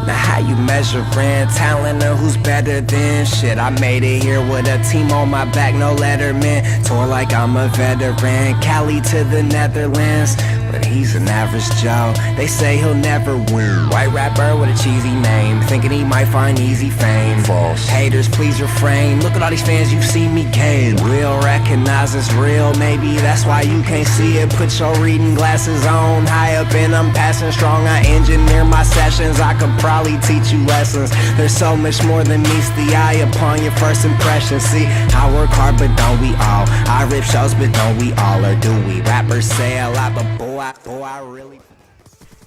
Now how you measuring talent or who's better than shit? I made it here with a team on my back, no letterman. Tour like I'm a veteran, Cali to the Netherlands, but he's an average Joe. They say he'll never win. White rapper with a cheesy name, thinking he might find easy fame. False. Haters, please refrain. Look at all these fans you've seen me gain. Real recognize it's real, maybe that's why you can't see it. Put your reading glasses on, high up and I'm passing strong. I engineer my sessions, I could probably teach you lessons. There's so much more than meets the eye upon your first impression. See, I work hard but don't we all? I rip shows but don't we all? Or do we? Rappers say a lot but boy I really...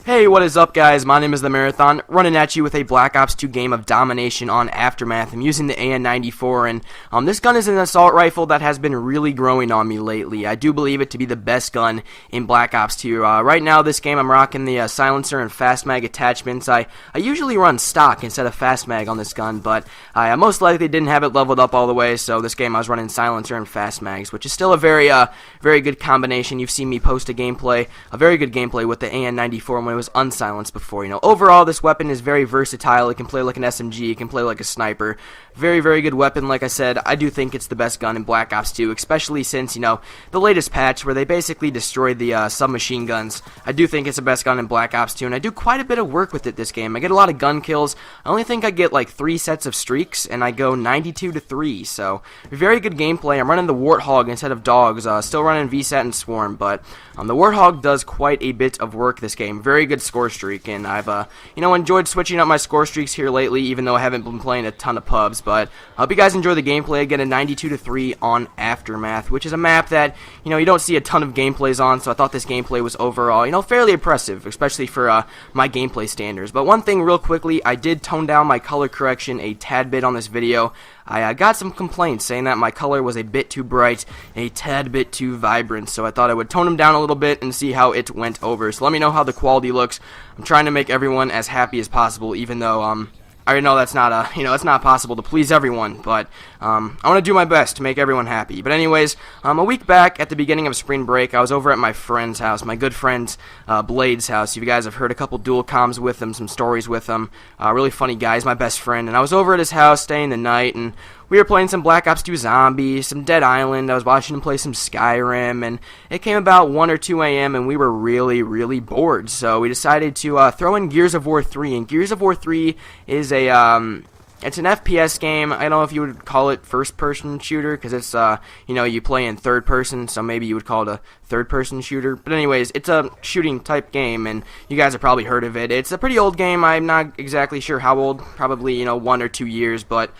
Hey, what is up, guys? My name is The Marathon, running at you with a Black Ops 2 game of domination on Aftermath. I'm using the An94, and this gun is an assault rifle that has been really growing on me lately. I do believe it to be the best gun in Black Ops 2. Right now, this game, I'm rocking the silencer and fast mag attachments. I usually run stock instead of fast mag on this gun, but I most likely didn't have it leveled up all the way, so this game I was running silencer and fast mags, which is still a very good combination. You've seen me post a very good gameplay with the An94 when it was unsilenced before. You know, overall this weapon is very versatile. It can play like an SMG, it can play like a sniper. Very, very good weapon. Like I said, I do think it's the best gun in Black Ops 2, especially since, you know, the latest patch where they basically destroyed the submachine guns. I do think it's the best gun in Black Ops 2, and I do quite a bit of work with it this game. I get a lot of gun kills. I only think I get like 3 sets of streaks, and I go 92-3, so very good gameplay. I'm running the Warthog instead of dogs, still running VSAT and Swarm, but the Warthog does quite a bit of work this game. Very good score streak, and I've you know, enjoyed switching up my score streaks here lately, even though I haven't been playing a ton of pubs. But I hope you guys enjoy the gameplay. Again, a 92-3 on Aftermath, which is a map that, you know, you don't see a ton of gameplays on, so I thought this gameplay was overall, you know, fairly impressive, especially for my gameplay standards. But one thing real quickly, I did tone down my color correction a tad bit on this video. I got some complaints saying that my color was a bit too bright, a tad bit too vibrant, so I thought I would tone them down a little bit and see how it went over. So let me know how the quality looks. I'm trying to make everyone as happy as possible, even though I already know that's not you know, it's not possible to please everyone, but I want to do my best to make everyone happy. But anyways, a week back at the beginning of spring break, I was over at my friend's house, my good friend's Blade's house. You guys have heard a couple dual comms with him, some stories with him. Really funny guy, he's my best friend, and I was over at his house staying the night, and we were playing some Black Ops 2 Zombies, some Dead Island. I was watching him play some Skyrim, and it came about 1 or 2 a.m., and we were really, really bored. So we decided to throw in Gears of War 3, and Gears of War 3 is it's an FPS game. I don't know if you would call it first-person shooter, because it's, you know, you play in third person, so maybe you would call it a third-person shooter. But anyways, it's a shooting-type game, and you guys have probably heard of it. It's a pretty old game. I'm not exactly sure how old, probably, you know, 1 or 2 years, but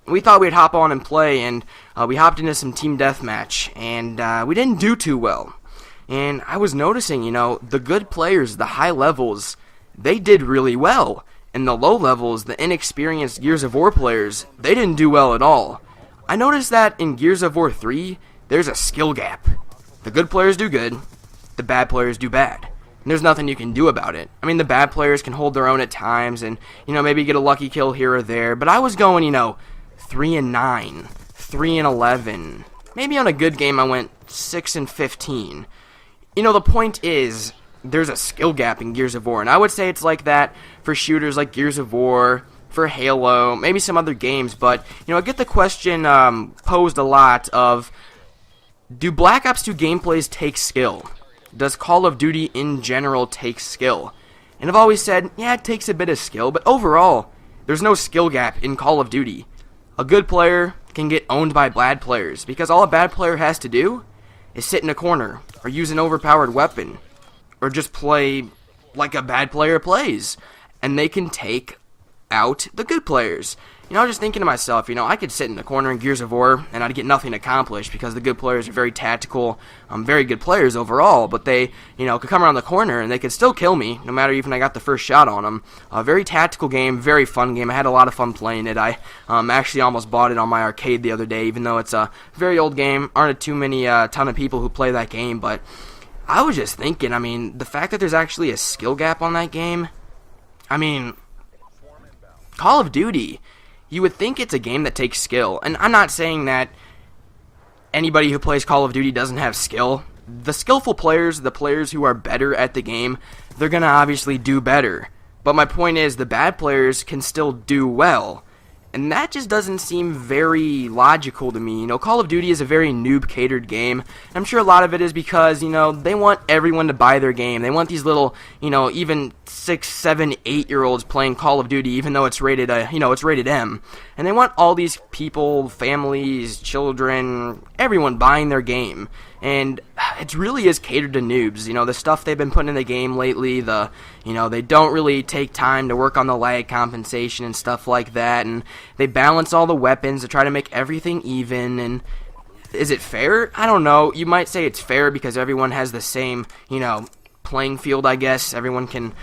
we thought we'd hop on and play, and we hopped into some team deathmatch, and we didn't do too well. And I was noticing, you know, the good players, the high levels, they did really well. And the low levels, the inexperienced Gears of War players, they didn't do well at all. I noticed that in Gears of War 3, there's a skill gap. The good players do good, the bad players do bad. And there's nothing you can do about it. I mean, the bad players can hold their own at times and, you know, maybe get a lucky kill here or there. But I was going, you know, 3-9, 3-11. Maybe on a good game I went 6-15. You know, the point is, there's a skill gap in Gears of War, and I would say it's like that for shooters like Gears of War, for Halo, maybe some other games, but, you know, I get the question posed a lot of, do Black Ops 2 gameplays take skill? Does Call of Duty in general take skill? And I've always said, yeah, it takes a bit of skill, but overall, there's no skill gap in Call of Duty. A good player can get owned by bad players, because all a bad player has to do is sit in a corner, or use an overpowered weapon, or just play like a bad player plays, and they can take out the good players. You know, I was just thinking to myself, you know, I could sit in the corner in Gears of War, and I'd get nothing accomplished, because the good players are very tactical, very good players overall, but they, you know, could come around the corner, and they could still kill me, no matter even I got the first shot on them. A very tactical game, very fun game. I had a lot of fun playing it. I actually almost bought it on my arcade the other day, even though it's a very old game. Aren't too many ton of people who play that game, but I was just thinking, I mean, the fact that there's actually a skill gap on that game, I mean, Call of Duty, you would think it's a game that takes skill. And I'm not saying that anybody who plays Call of Duty doesn't have skill. The skillful players, the players who are better at the game, they're going to obviously do better. But my point is, the bad players can still do well. And that just doesn't seem very logical to me. You know, Call of Duty is a very noob-catered game. And I'm sure a lot of it is because, you know, they want everyone to buy their game. They want these little, you know, even 6, 7, 8-year-olds playing Call of Duty, even though it's rated, it's rated M. And they want all these people, families, children, everyone buying their game. And it really is catered to noobs. You know, the stuff they've been putting in the game lately, they don't really take time to work on the lag compensation and stuff like that, and they balance all the weapons to try to make everything even. And is it fair? I don't know. You might say it's fair because everyone has the same, playing field, I guess. Everyone can,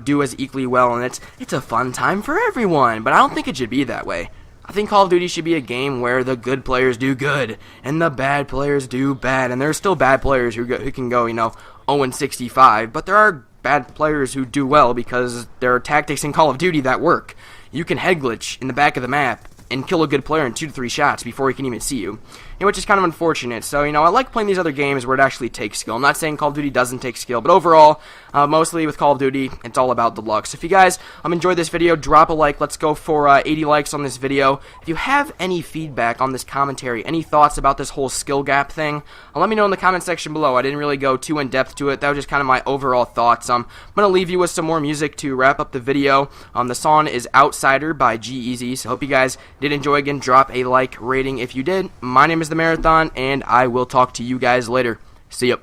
do as equally well, and it's a fun time for everyone, but I don't think it should be that way. I think Call of Duty should be a game where the good players do good and the bad players do bad. And there's still bad players who can go, 0-65, but there are bad players who do well because there are tactics in Call of Duty that work. You can head glitch in the back of the map and kill a good player in 2 to 3 shots before he can even see you, which is kind of unfortunate. So, I like playing these other games where it actually takes skill. I'm not saying Call of Duty doesn't take skill, but overall, mostly with Call of Duty, it's all about the luck. So if you guys enjoyed this video, drop a like. Let's go for 80 likes on this video. If you have any feedback on this commentary, any thoughts about this whole skill gap thing, let me know in the comment section below. I didn't really go too in-depth to it. That was just kind of my overall thoughts. I'm going to leave you with some more music to wrap up the video. The song is Outsider by G-Eazy, so hope you guys did enjoy. Again, drop a like rating if you did. My name is The Marathon, and I will talk to you guys later. See ya.